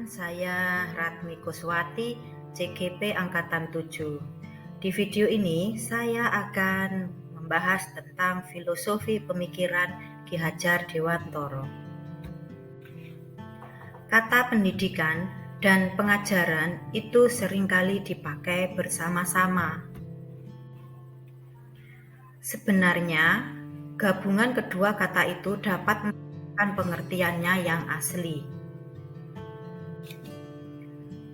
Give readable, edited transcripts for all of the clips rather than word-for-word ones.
saya Ratmi Kuswati, CGP Angkatan 7. Di video ini saya akan membahas tentang filosofi pemikiran Ki Hajar Dewantoro. Kata pendidikan dan pengajaran itu seringkali dipakai bersama-sama. Sebenarnya, gabungan kedua kata itu dapat memberikan pengertiannya yang asli.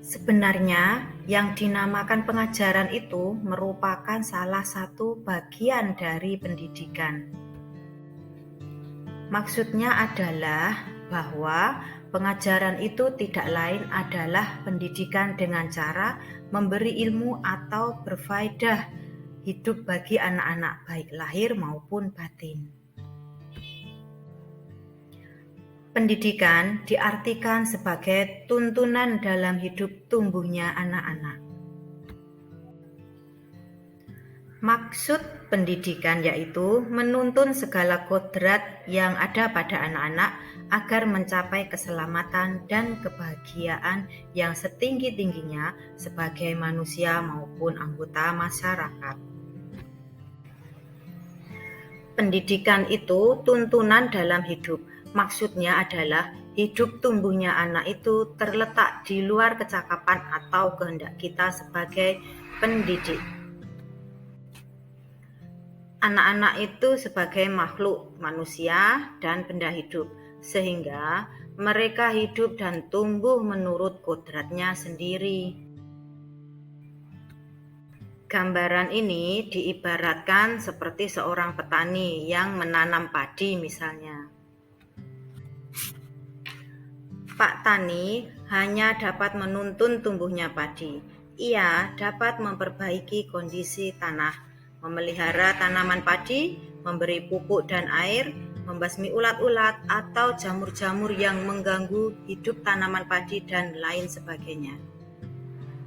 Sebenarnya, yang dinamakan pengajaran itu merupakan salah satu bagian dari pendidikan. Maksudnya adalah bahwa pengajaran itu tidak lain adalah pendidikan dengan cara memberi ilmu atau berfaedah hidup bagi anak-anak, baik lahir maupun batin. Pendidikan diartikan sebagai tuntunan dalam hidup tumbuhnya anak-anak. Maksud pendidikan yaitu menuntun segala kodrat yang ada pada anak-anak agar mencapai keselamatan dan kebahagiaan yang setinggi-tingginya sebagai manusia maupun anggota masyarakat. Pendidikan itu tuntunan dalam hidup. Maksudnya adalah hidup tumbuhnya anak itu terletak di luar kecakapan atau kehendak kita sebagai pendidik. Anak-anak itu sebagai makhluk manusia dan benda hidup, sehingga mereka hidup dan tumbuh menurut kodratnya sendiri. Gambaran ini diibaratkan seperti seorang petani yang menanam padi misalnya. Pak Tani hanya dapat menuntun tumbuhnya padi. Ia dapat memperbaiki kondisi tanah, memelihara tanaman padi, memberi pupuk dan air, membasmi ulat-ulat atau jamur-jamur yang mengganggu hidup tanaman padi dan lain sebagainya.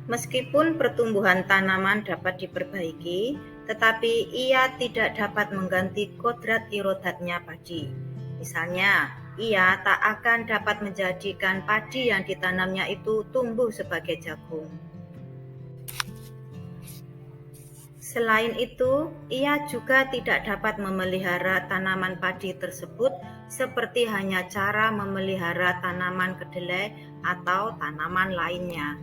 Meskipun pertumbuhan tanaman dapat diperbaiki, tetapi ia tidak dapat mengganti kodrat irodatnya padi. Misalnya, ia tak akan dapat menjadikan padi yang ditanamnya itu tumbuh sebagai jagung. Selain itu, ia juga tidak dapat memelihara tanaman padi tersebut seperti hanya cara memelihara tanaman kedelai atau tanaman lainnya.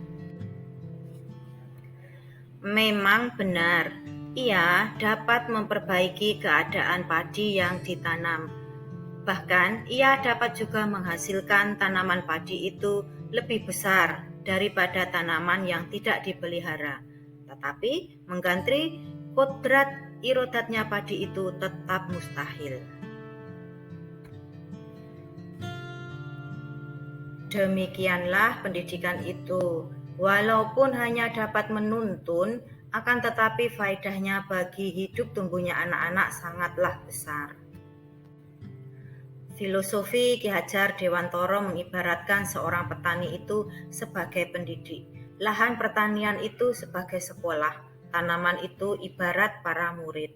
Memang benar, ia dapat memperbaiki keadaan padi yang ditanam. Bahkan, ia dapat juga menghasilkan tanaman padi itu lebih besar daripada tanaman yang tidak dipelihara. Tetapi, mengganti kodrat irodatnya padi itu tetap mustahil. Demikianlah pendidikan itu. Walaupun hanya dapat menuntun, akan tetapi faedahnya bagi hidup tumbuhnya anak-anak sangatlah besar. Filosofi Ki Hajar Dewantoro mengibaratkan seorang petani itu sebagai pendidik. Lahan pertanian itu sebagai sekolah. Tanaman itu ibarat para murid.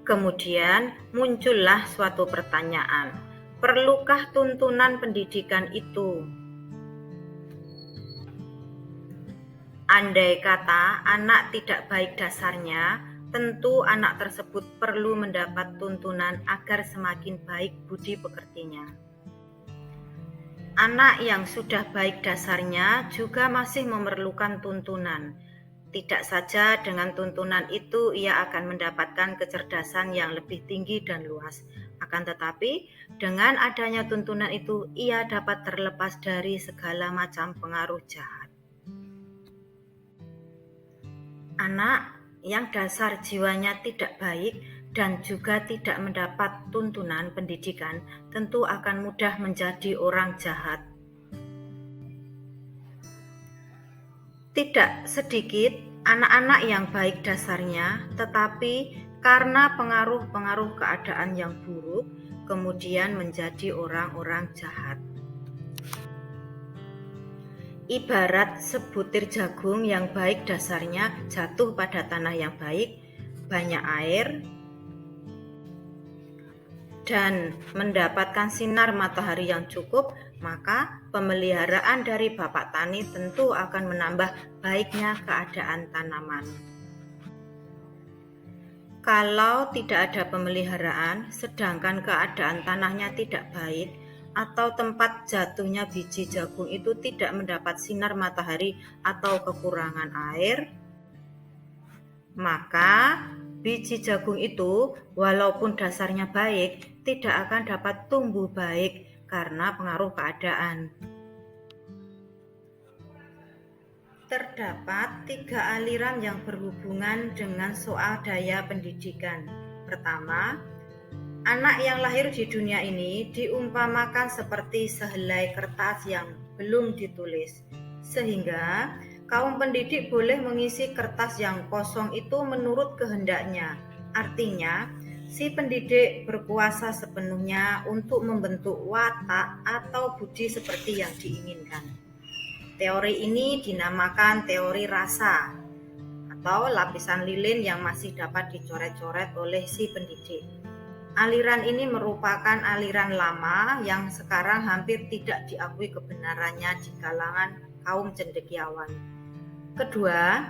Kemudian muncullah suatu pertanyaan. Perlukah tuntunan pendidikan itu? Andai kata anak tidak baik dasarnya, tentu anak tersebut perlu mendapat tuntunan agar semakin baik budi pekertinya. Anak yang sudah baik dasarnya juga masih memerlukan tuntunan. Tidak saja dengan tuntunan itu ia akan mendapatkan kecerdasan yang lebih tinggi dan luas. Akan tetapi, dengan adanya tuntunan itu ia dapat terlepas dari segala macam pengaruh jahat. Anak yang dasar jiwanya tidak baik dan juga tidak mendapat tuntunan pendidikan tentu akan mudah menjadi orang jahat. Tidak sedikit anak-anak yang baik dasarnya, tetapi karena pengaruh-pengaruh keadaan yang buruk, kemudian menjadi orang-orang jahat. Ibarat sebutir jagung yang baik dasarnya jatuh pada tanah yang baik, banyak air, dan mendapatkan sinar matahari yang cukup, maka pemeliharaan dari Bapak Tani tentu akan menambah baiknya keadaan tanaman. Kalau tidak ada pemeliharaan, sedangkan keadaan tanahnya tidak baik, atau tempat jatuhnya biji jagung itu tidak mendapat sinar matahari atau kekurangan air, maka biji jagung itu walaupun dasarnya baik, tidak akan dapat tumbuh baik karena pengaruh keadaan. Terdapat 3 aliran yang berhubungan dengan soal daya pendidikan. Pertama, anak yang lahir di dunia ini diumpamakan seperti sehelai kertas yang belum ditulis, sehingga kaum pendidik boleh mengisi kertas yang kosong itu menurut kehendaknya. Artinya, si pendidik berkuasa sepenuhnya untuk membentuk watak atau budi seperti yang diinginkan. Teori ini dinamakan teori rasa atau lapisan lilin yang masih dapat dicoret-coret oleh si pendidik. Aliran ini merupakan aliran lama yang sekarang hampir tidak diakui kebenarannya di kalangan kaum cendekiawan. Kedua,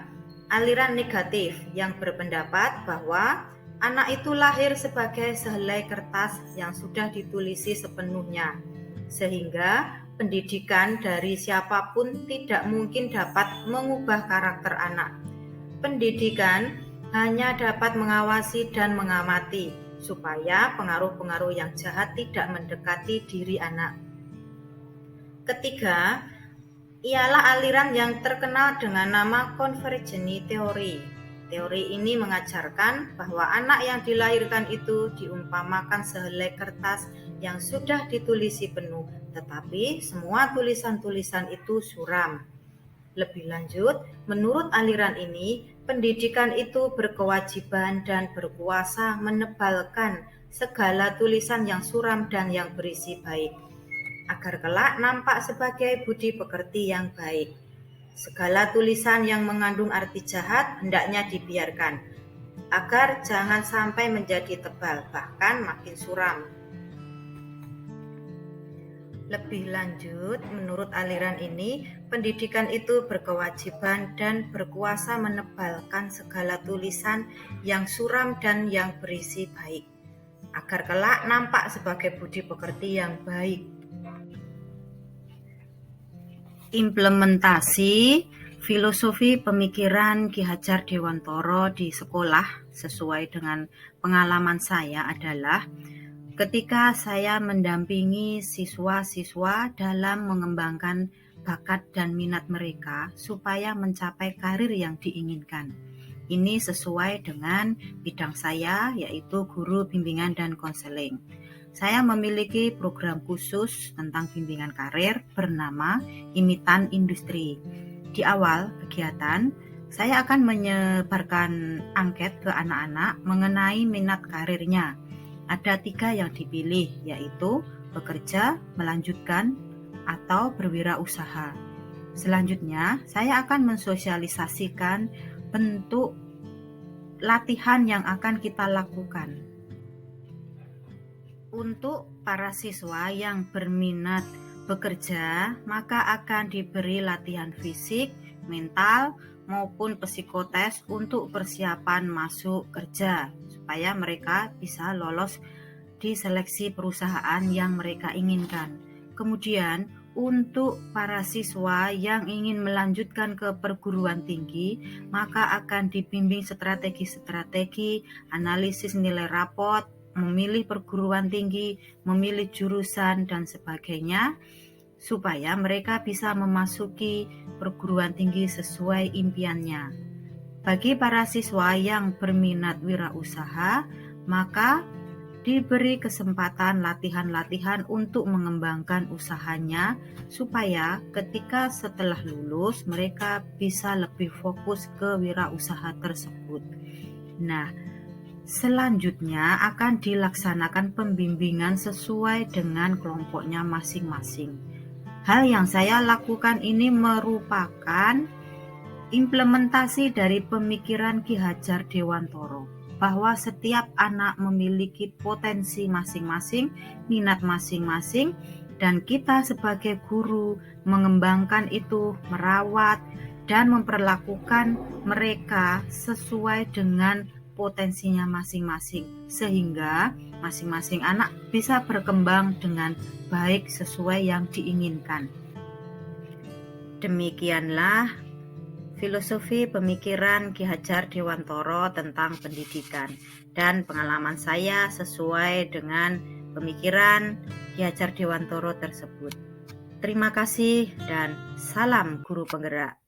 aliran negatif yang berpendapat bahwa anak itu lahir sebagai sehelai kertas yang sudah ditulisi sepenuhnya, sehingga pendidikan dari siapapun tidak mungkin dapat mengubah karakter anak. Pendidikan hanya dapat mengawasi dan mengamati, supaya pengaruh-pengaruh yang jahat tidak mendekati diri anak. Ketiga, ialah aliran yang terkenal dengan nama Convergence Theory. Teori ini mengajarkan bahwa anak yang dilahirkan itu diumpamakan sehelai kertas yang sudah ditulisi penuh, tetapi semua tulisan-tulisan itu suram. Lebih lanjut, menurut aliran ini, pendidikan itu berkewajiban dan berkuasa menebalkan segala tulisan yang suram dan yang berisi baik, agar kelak nampak sebagai budi pekerti yang baik. Segala tulisan yang mengandung arti jahat hendaknya dibiarkan, agar jangan sampai menjadi tebal, bahkan makin suram. Lebih lanjut, menurut aliran ini, pendidikan itu berkewajiban dan berkuasa menebalkan segala tulisan yang suram dan yang berisi baik, agar kelak nampak sebagai budi pekerti yang baik. Implementasi filosofi pemikiran Ki Hajar Dewantara di sekolah sesuai dengan pengalaman saya adalah ketika saya mendampingi siswa-siswa dalam mengembangkan bakat dan minat mereka supaya mencapai karir yang diinginkan. Ini sesuai dengan bidang saya, yaitu guru bimbingan dan konseling. Saya memiliki program khusus tentang bimbingan karir bernama Imitan Industri. Di awal kegiatan, saya akan menyebarkan angket ke anak-anak mengenai minat karirnya. Ada 3 yang dipilih, yaitu bekerja, melanjutkan, atau berwirausaha. Selanjutnya, saya akan mensosialisasikan bentuk latihan yang akan kita lakukan. Untuk para siswa yang berminat bekerja, maka akan diberi latihan fisik, mental, maupun psikotes untuk persiapan masuk kerja, supaya mereka bisa lolos di seleksi perusahaan yang mereka inginkan. Kemudian, untuk para siswa yang ingin melanjutkan ke perguruan tinggi, maka akan dibimbing strategi-strategi, analisis nilai rapot, memilih perguruan tinggi, memilih jurusan, dan sebagainya, supaya mereka bisa memasuki perguruan tinggi sesuai impiannya. Bagi para siswa yang berminat wirausaha, maka diberi kesempatan latihan-latihan untuk mengembangkan usahanya, supaya ketika setelah lulus mereka bisa lebih fokus ke wirausaha tersebut. Nah, selanjutnya akan dilaksanakan pembimbingan sesuai dengan kelompoknya masing-masing. Hal yang saya lakukan ini merupakan implementasi dari pemikiran Ki Hajar Dewantara, bahwa setiap anak memiliki potensi masing-masing, minat masing-masing, dan kita sebagai guru mengembangkan itu, merawat dan memperlakukan mereka sesuai dengan potensinya masing-masing, sehingga masing-masing anak bisa berkembang dengan baik sesuai yang diinginkan. Demikianlah filosofi pemikiran Ki Hajar Dewantoro tentang pendidikan, dan pengalaman saya sesuai dengan pemikiran Ki Hajar Dewantoro tersebut. Terima kasih dan salam guru penggerak.